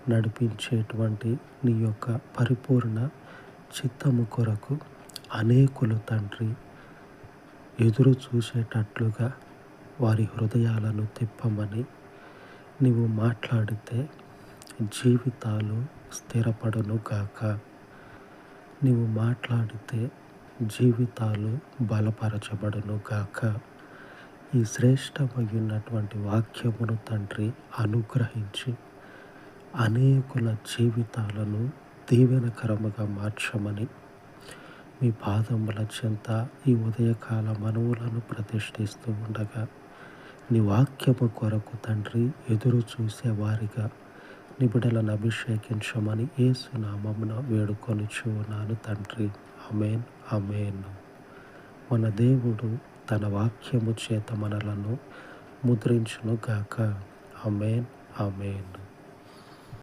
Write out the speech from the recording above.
నడిపించేటువంటి నీ యొక్క పరిపూర్ణ చిత్తము కొరకు అనేకులు తండ్రి ఎదురు చూసేటట్లుగా వారి హృదయాలను తిప్పమని నీవు మాట్లాడితే జీవితాలు స్థిరపడును గాక. నీవు మాట్లాడితే జీవితాలు బలపరచబడును గాక. ఈ శ్రేష్టమైనటువంటి వాక్యమును తండ్రి అనుగ్రహించి అనేకుల జీవితాలను దీవెనకరముగా మార్చమని మీ పాదముల చెంత ఈ ఉదయకాల మనవులను ప్రతిష్ఠిస్తూ ఉండగా నీ వాక్యము కొరకు తండ్రి ఎదురు చూసే వారిగా నీ బిడ్డలను అభిషేకించమని యేసు నామమున వేడుకొనుచున్నాను తండ్రి. ఆమేన్, ఆమేన్. మన దేవుడు తన వాక్యము చేత మనలను ముద్రించును గాక. ఆమేన్, ఆమేన్.